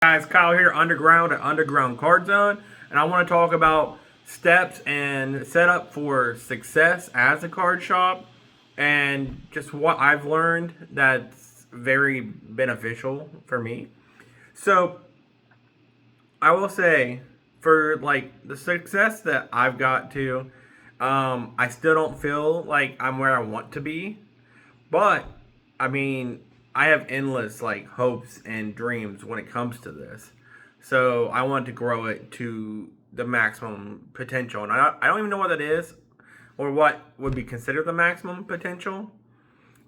Guys, Kyle here, Underground at Underground Card Zone, and I want to talk about steps and setup for success as a card shop, and just what I've learned that's very beneficial for me. So, I will say, for like the success that I've got to, I still don't feel like I'm where I want to be, but I mean, I have endless like hopes and dreams when it comes to this. So I want to grow it to the maximum potential, and I don't even know what that is, or what would be considered the maximum potential.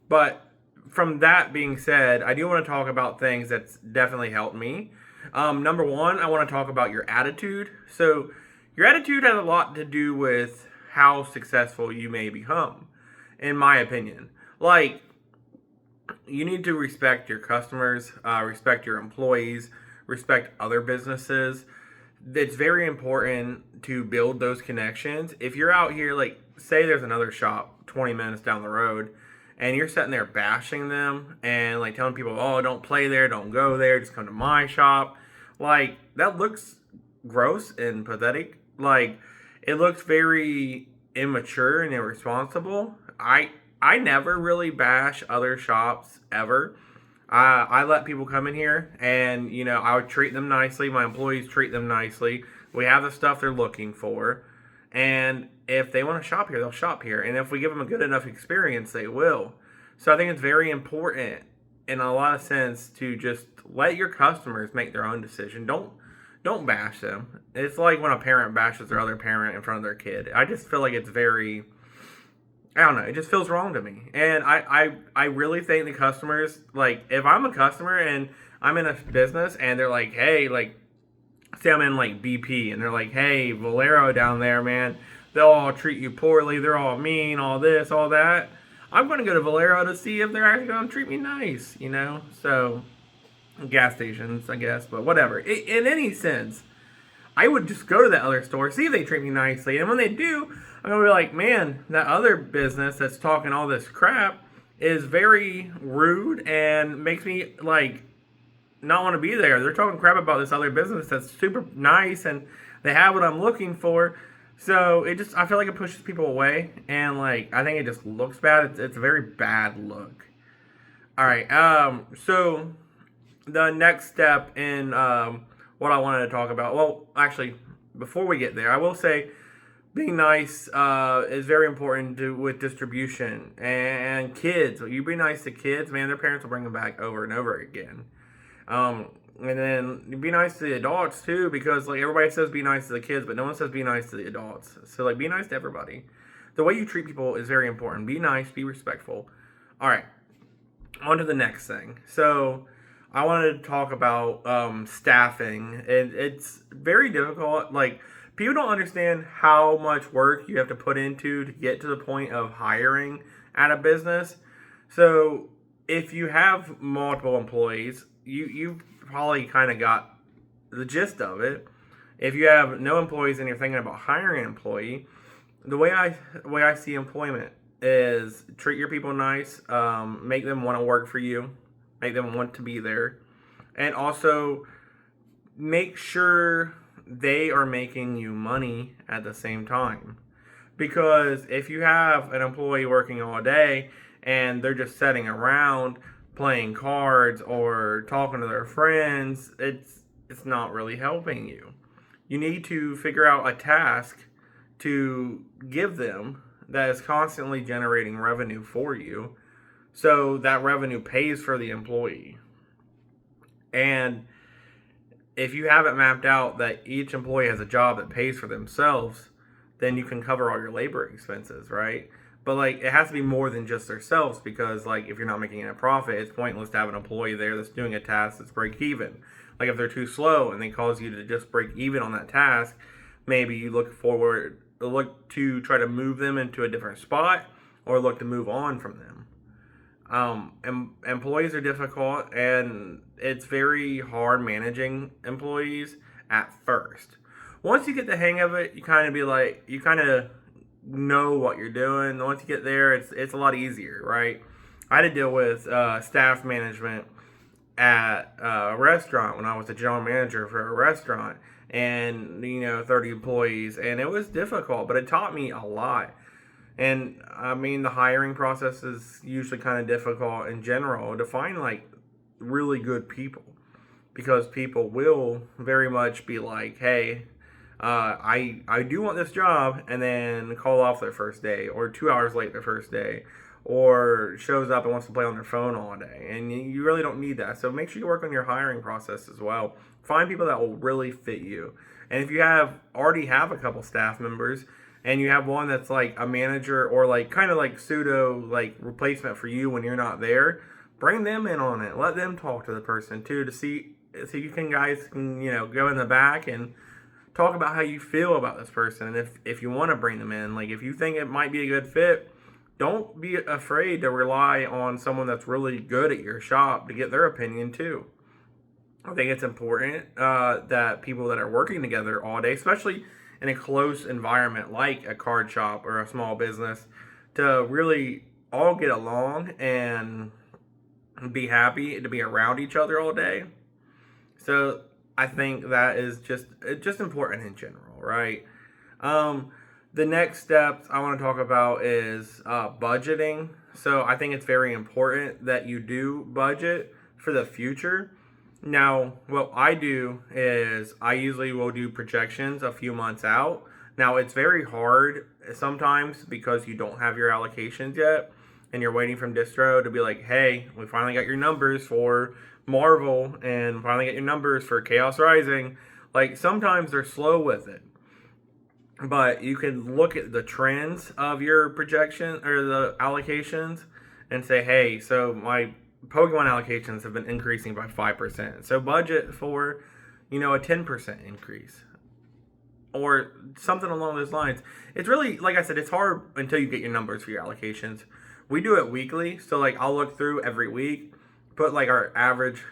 But from that being said, I do want to talk about things that's definitely helped me. Number one, I want to talk about your attitude. So your attitude has a lot to do with how successful you may become, in my opinion. Like, you need to respect your customers, respect your employees, respect other businesses. It's very important to build those connections. If you're out here, like, say there's another shop 20 minutes down the road, and you're sitting there bashing them and like telling people, oh, don't play there, don't go there, just come to my shop. Like, that looks gross and pathetic. Like, it looks very immature and irresponsible. I never really bash other shops ever. I let people come in here, and I would treat them nicely. My employees treat them nicely. We have the stuff they're looking for, and if they want to shop here, they'll shop here. And if we give them a good enough experience, they will. So I think it's very important, in a lot of sense, to just let your customers make their own decision. Don't bash them. It's like when a parent bashes their other parent in front of their kid. I just feel like it's very, I don't know. It just feels wrong to me, and I really think the customers, like, if I'm a customer and I'm in a business and they're like, hey, like, say I'm in like BP and they're like, hey, Valero down there, man, they'll all treat you poorly. They're all mean, all this, all that. I'm going to go to Valero to see if they're actually going to treat me nice, So, gas stations, I guess, but whatever. In any sense, I would just go to that other store, see if they treat me nicely. And when they do, I'm going to be like, man, that other business that's talking all this crap is very rude and makes me, like, not want to be there. They're talking crap about this other business that's super nice and they have what I'm looking for. So I feel like it pushes people away. And, like, I think it just looks bad. It's a very bad look. All right. So the next step in what I wanted to talk about. Well, actually, before we get there, I will say being nice is very important with distribution and kids. You be nice to kids, man. Their parents will bring them back over and over again. And then you be nice to the adults too, because like everybody says be nice to the kids, but no one says be nice to the adults. So like be nice to everybody. The way you treat people is very important. Be nice, be respectful. All right, on to the next thing. So I wanted to talk about staffing, and it's very difficult. Like, people don't understand how much work you have to put into to get to the point of hiring at a business. So if you have multiple employees, you've probably kind of got the gist of it. If you have no employees and you're thinking about hiring an employee, the way I see employment is treat your people nice, make them want to work for you, make them want to be there, and also make sure they are making you money at the same time. Because if you have an employee working all day and they're just sitting around playing cards or talking to their friends, it's not really helping you. You need to figure out a task to give them that is constantly generating revenue for you, so that revenue pays for the employee. And if you have it mapped out that each employee has a job that pays for themselves, then you can cover all your labor expenses, right? But like, it has to be more than just themselves, because like, if you're not making a profit, it's pointless to have an employee there that's doing a task that's break even. Like, if they're too slow and they cause you to just break even on that task, maybe you look to try to move them into a different spot, or look to move on from them. Employees are difficult, and it's very hard managing employees at first. Once you get the hang of it, you kind of know what you're doing. Once you get there, it's a lot easier, right? I had to deal with staff management at a restaurant when I was a general manager for a restaurant, and 30 employees, and it was difficult, but it taught me a lot. And I mean, the hiring process is usually kind of difficult in general to find like really good people, because people will very much be like, hey, I do want this job, and then call off their first day, or 2 hours late their first day, or shows up and wants to play on their phone all day. And you really don't need that. So make sure you work on your hiring process as well. Find people that will really fit you. And if you already have a couple staff members, and you have one that's like a manager, or like kind of like pseudo like replacement for you when you're not there, bring them in on it. Let them talk to the person too, to see so you guys can go in the back and talk about how you feel about this person. And if you want to bring them in, like if you think it might be a good fit, don't be afraid to rely on someone that's really good at your shop to get their opinion too. I think it's important that people that are working together all day, especially in a close environment like a card shop or a small business, to really all get along and be happy to be around each other all day. So I think that is just important in general, right? Um, the next steps I want to talk about is budgeting. So I think it's very important that you do budget for the future. Now, what I do is I usually will do projections a few months out. Now, it's very hard sometimes because you don't have your allocations yet, and you're waiting from distro to be like, hey, we finally got your numbers for Marvel, and finally get your numbers for Chaos Rising. Like, sometimes they're slow with it. But you can look at the trends of your projection or the allocations and say, hey, so my Pokemon allocations have been increasing by 5%. So budget for, a 10% increase or something along those lines. It's really, like I said, it's hard until you get your numbers for your allocations. We do it weekly. So, like, I'll look through every week, put, like, our average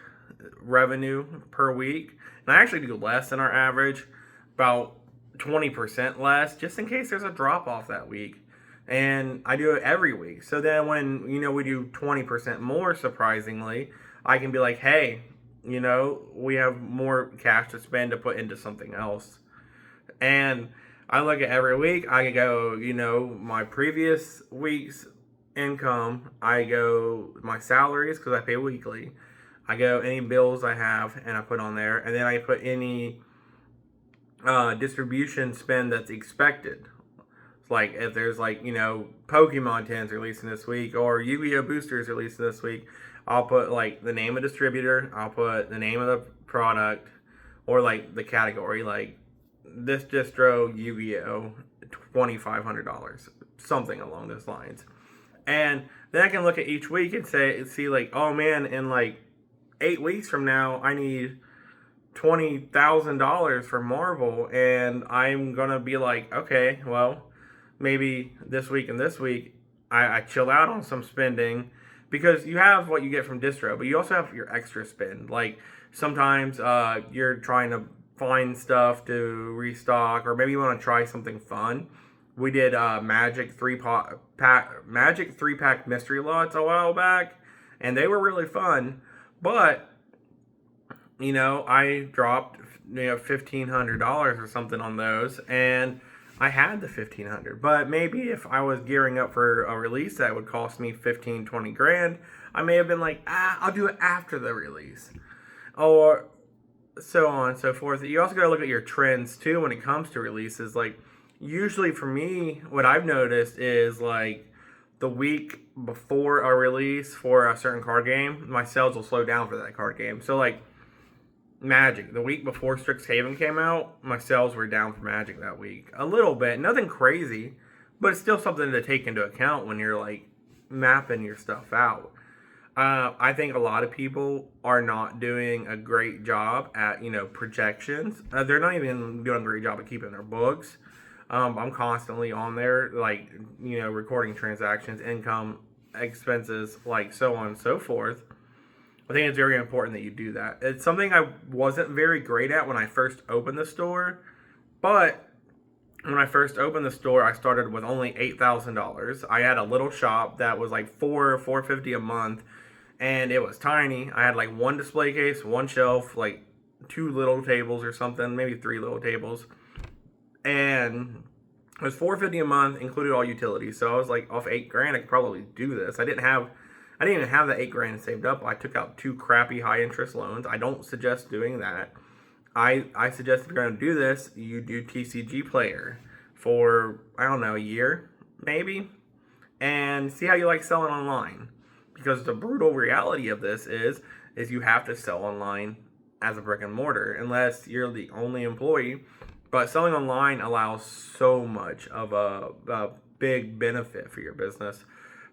revenue per week. And I actually do less than our average, about 20% less, just in case there's a drop off that week. And I do it every week. So then when, we do 20% more, surprisingly, I can be like, hey, we have more cash to spend to put into something else. And I look at every week, I go, my previous week's income, I go my salaries, because I pay weekly. I go any bills I have and I put on there. And then I put any distribution spend that's expected. Like if there's Pokemon 10s releasing this week, or Yu-Gi-Oh boosters releasing this week, I'll put like the name of distributor, I'll put the name of the product, or like the category, like this distro Yu-Gi-Oh $2,500, something along those lines. And then I can look at each week and see like, oh man, in like 8 weeks from now, I need $20,000 for Marvel, and I'm gonna be like, okay, well, maybe this week and this week I chill out on some spending, because you have what you get from distro, but you also have your extra spend. Like sometimes you're trying to find stuff to restock, or maybe you want to try something fun. We did Magic 3-pack mystery lots a while back, and they were really fun, but I dropped $1,500 or something on those, and I had the $1,500. But maybe if I was gearing up for a release that would cost me 15, 20 grand, I may have been like, I'll do it after the release, or so on and so forth. You also got to look at your trends too when it comes to releases. Like usually for me, what I've noticed is like the week before a release for a certain card game, my sales will slow down for that card game. So like Magic, the week before Strixhaven came out, my sales were down for Magic that week. A little bit, nothing crazy, but it's still something to take into account when you're like mapping your stuff out. I think a lot of people are not doing a great job at, projections. They're not even doing a great job at keeping their books. I'm constantly on there, like, recording transactions, income, expenses, like so on and so forth. I think it's very important that you do that. It's something I wasn't very great at when I first opened the store, but when I first opened the store, I started with only $8,000. I had a little shop that was like $450 a month, and it was tiny. I had like one display case, one shelf, like two little tables or something, maybe three little tables, and it was $450 a month, included all utilities. So I was like, off $8,000, I could probably do this. I didn't even have that $8,000 saved up. I took out two crappy high interest loans. I don't suggest doing that. I suggest if you're going to do this, you do TCG Player for, I don't know, a year, maybe, and see how you like selling online. Because the brutal reality of this is you have to sell online as a brick and mortar unless you're the only employee. But selling online allows so much of a big benefit for your business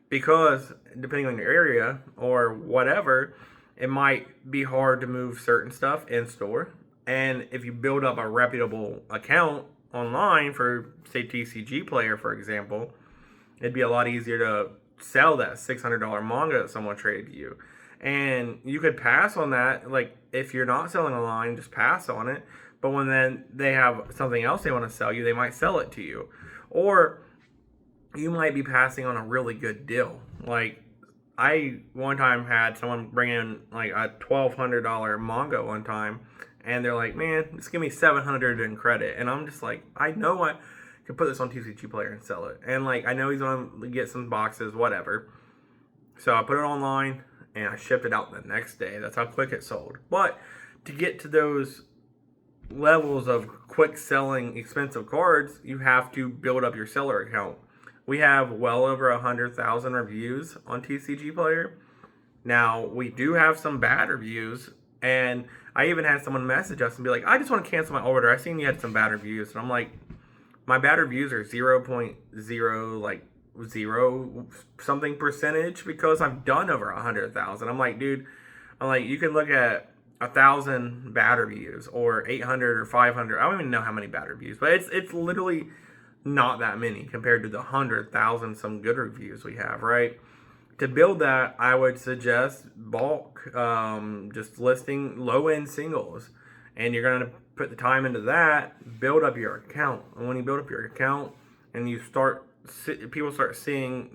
because depending on your area or whatever, it might be hard to move certain stuff in store. And if you build up a reputable account online for, say, TCG Player, for example, it'd be a lot easier to sell that $600 manga that someone traded you. And you could pass on that. Like, if you're not selling online, just pass on it. But when then they have something else they want to sell you, they might sell it to you. Or you might be passing on a really good deal. Like, I one time had someone bring in like a $1,200 manga one time, and they're like, man, just give me $700 in credit. And I'm just like, I know I can put this on TCG Player and sell it. And like, I know he's going to get some boxes, whatever. So I put it online, and I shipped it out the next day. That's how quick it sold. But to get to those levels of quick selling expensive cards, you have to build up your seller account. We have well over 100,000 reviews on TCG Player. Now, we do have some bad reviews, and I even had someone message us and be like, I just want to cancel my order. I seen you had some bad reviews. And I'm like, my bad reviews are 0.0, like 0 something percentage because I've done over 100,000. I'm like, dude, you can look at 1,000 bad reviews or 800 or 500. I don't even know how many bad reviews, but it's literally not that many compared to the 100,000 some good reviews we have, right? To build that, I would suggest bulk, just listing low-end singles, and you're gonna put the time into that. Build up your account, and when you build up your account and you people start seeing,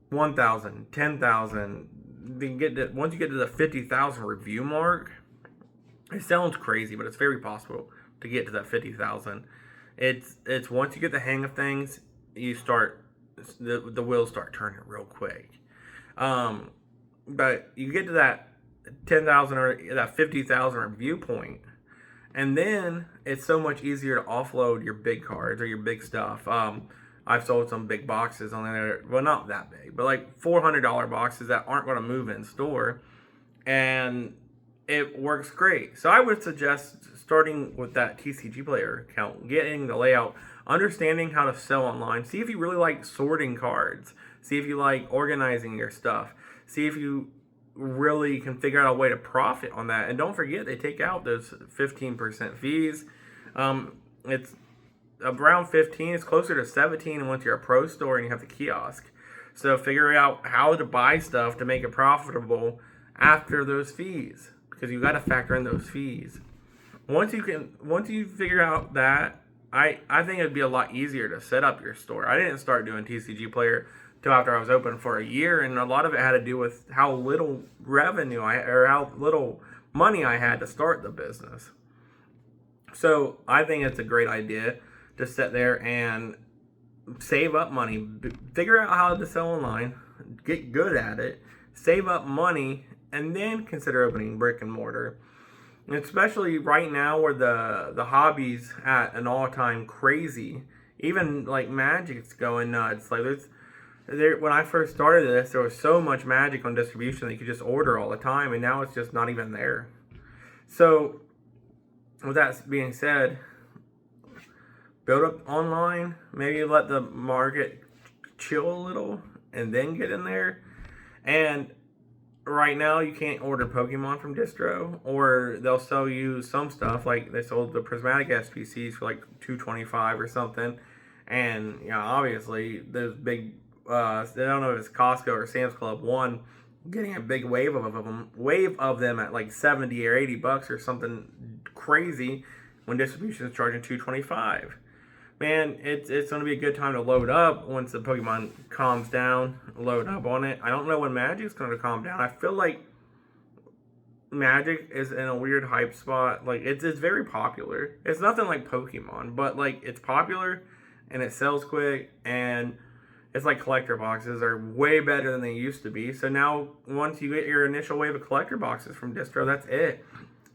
1,000, 10,000. Once you get to the 50,000 review mark, it sounds crazy, but it's very possible to get to that 50,000. It's once you get the hang of things, you start the wheels start turning real quick. But you get to that 10,000 or that 50,000 review point, and then it's so much easier to offload your big cards or your big stuff. I've sold some big boxes on there. Well, not that big, but like $400 boxes that aren't going to move in store. And it works great. So I would suggest starting with that TCG Player account, getting the layout, understanding how to sell online. See if you really like sorting cards. See if you like organizing your stuff. See if you really can figure out a way to profit on that. And don't forget, they take out those 15% fees. It's around 15. It's closer to 17 once you're a pro store and you have the kiosk. So figure out how to buy stuff to make it profitable after those fees, because you got to factor in those fees. Once you figure out that, I think it'd be a lot easier to set up your store. I didn't start doing TCG Player till after I was open for a year, and a lot of it had to do with how little revenue or how little money I had to start the business. So I think it's a great idea to sit there and save up money, figure out how to sell online, get good at it, save up money, and then consider opening brick and mortar. And especially right now where the hobby's at an all-time crazy, even like Magic's going nuts. Like when I first started this, there was so much Magic on distribution that you could just order all the time, and now it's just not even there. So with that being said, build up online, maybe let the market chill a little, and then get in there. And right now, you can't order Pokemon from distro, or they'll sell you some stuff, like they sold the Prismatic SPCs for like $225 or something. And obviously, those big, I don't know if it's Costco or Sam's Club, getting a big wave of them at like 70 or $80 or something crazy when distribution is charging $225. man, it's gonna be a good time to load up once the Pokemon calms down. Load up on it. I don't know when Magic's gonna calm down. I feel like Magic is in a weird hype spot. Like it's very popular. It's nothing like Pokemon, but like it's popular and it sells quick, and it's like collector boxes are way better than they used to be. So now once you get your initial wave of collector boxes from Distro, that's it.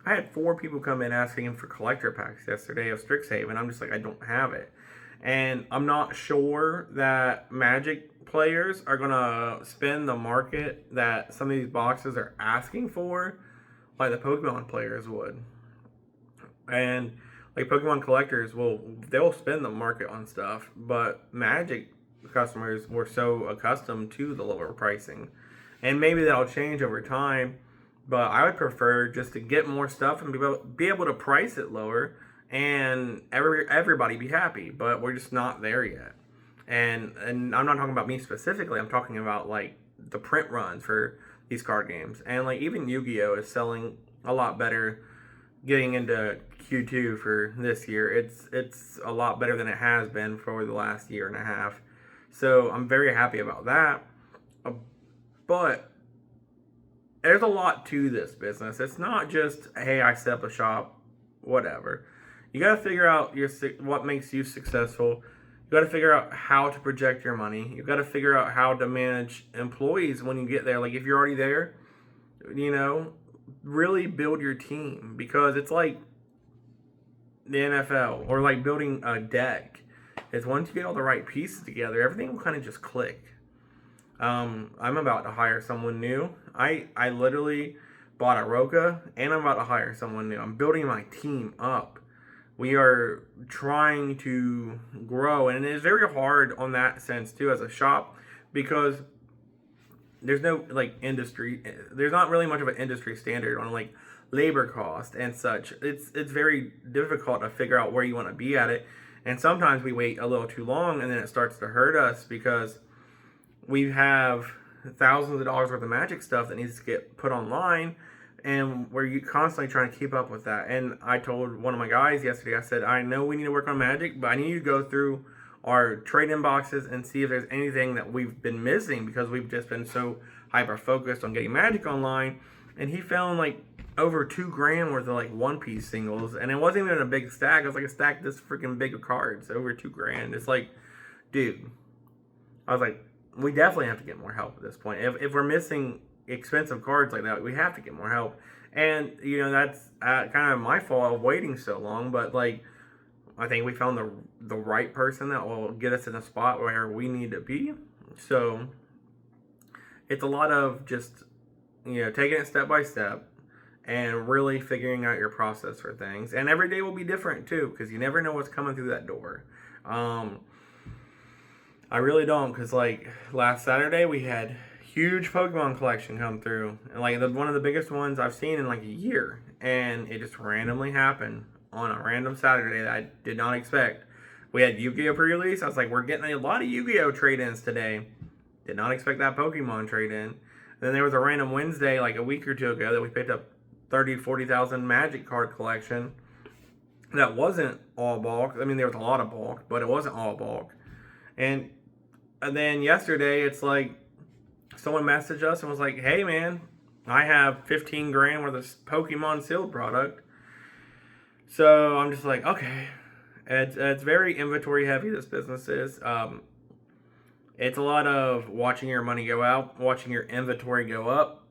I had 4 people come in asking him for collector packs yesterday of Strixhaven. I'm just like, I don't have it. And I'm not sure that Magic players are going to spend the market that some of these boxes are asking for like the Pokemon players would. And like Pokemon collectors they'll spend the market on stuff, but Magic customers were so accustomed to the lower pricing. And maybe that'll change over time, but I would prefer just to get more stuff and be able to price it lower and everybody be happy, but we're just not there yet. And I'm not talking about me specifically. I'm talking about like the print runs for these card games. And like even Yu-Gi-Oh is selling a lot better getting into Q2 for this year. It's a lot better than it has been for the last year and a half. So I'm very happy about that. But there's a lot to this business. It's not just, hey, I set up a shop, whatever. You got to figure out what makes you successful. You got to figure out how to project your money. You got to figure out how to manage employees when you get there. Like if you're already there, really build your team, because it's like the NFL or like building a deck. It's once you get all the right pieces together, everything will kind of just click. I'm about to hire someone new. I literally bought a Roka, and I'm about to hire someone new. I'm building my team up. We are trying to grow, and it's very hard on that sense too as a shop, because there's no like industry. There's not really much of an industry standard on like labor cost and such. It's very difficult to figure out where you want to be at it, and sometimes we wait a little too long, and then it starts to hurt us because we have thousands of dollars worth of Magic stuff that needs to get put online, and we're constantly trying to keep up with that. And I told one of my guys yesterday, I said, I know we need to work on Magic, but I need you to go through our trade-in boxes and see if there's anything that we've been missing, because we've just been so hyper-focused on getting Magic online. And he found like over $2,000 worth of like one-piece singles, and it wasn't even a big stack. It was like a stack this freaking big of cards, over $2,000. It's like, dude, I was like, we definitely have to get more help at this point. If we're missing expensive cards like that, we have to get more help. And that's kind of my fault of waiting so long, but like I think we found the right person that will get us in a spot where we need to be. So it's a lot of just taking it step by step and really figuring out your process for things. And every day will be different too, because you never know what's coming through that door. I really don't, because like last Saturday we had huge Pokemon collection come through, and like one of the biggest ones I've seen in like a year, and it just randomly happened on a random Saturday that I did not expect. We had Yu-Gi-Oh pre-release. I was like, we're getting a lot of Yu-Gi-Oh trade-ins today. Did not expect that Pokemon trade-in. Then there was a random Wednesday like a week or two ago that we picked up 40,000 Magic card collection that wasn't all bulk. I mean, there was a lot of bulk, but it wasn't all bulk. And then yesterday, it's like someone messaged us and was like, hey man, I have $15,000 worth of Pokemon sealed product. So I'm just like, okay. It's very inventory heavy, this business is. It's a lot of watching your money go out, watching your inventory go up.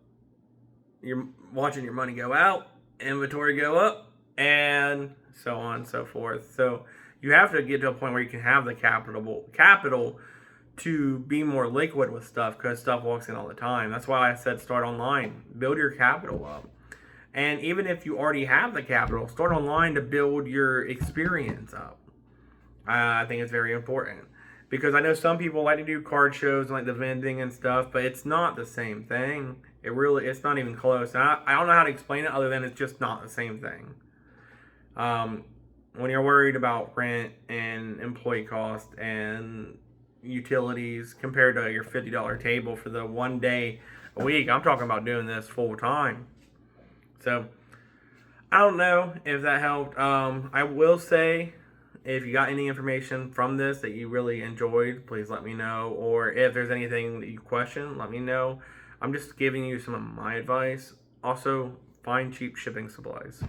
You're watching your money go out, inventory go up, and so on and so forth. So you have to get to a point where you can have the capital to be more liquid with stuff, because stuff walks in all the time. That's why I said start online. Build your capital up. And even if you already have the capital, start online to build your experience up. I think it's very important. Because I know some people like to do card shows and like the vending and stuff, but it's not the same thing. It's not even close. And I don't know how to explain it other than it's just not the same thing. When you're worried about rent and employee cost and utilities compared to your $50 table for the one day a week, I'm talking about doing this full time. So I don't know if that helped. I will say if you got any information from this that you really enjoyed, please let me know. Or if there's anything that you question, let me know. I'm just giving you some of my advice. Also, find cheap shipping supplies,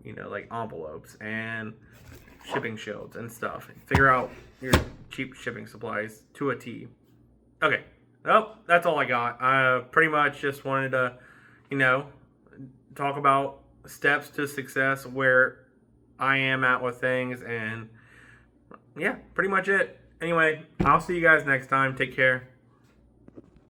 like envelopes and shipping shields and stuff. Figure out your cheap shipping supplies to a T. Okay. Well, that's all I got. I pretty much just wanted to, you know, talk about steps to success, where I am at with things, and yeah, pretty much it. Anyway, I'll see you guys next time. Take care.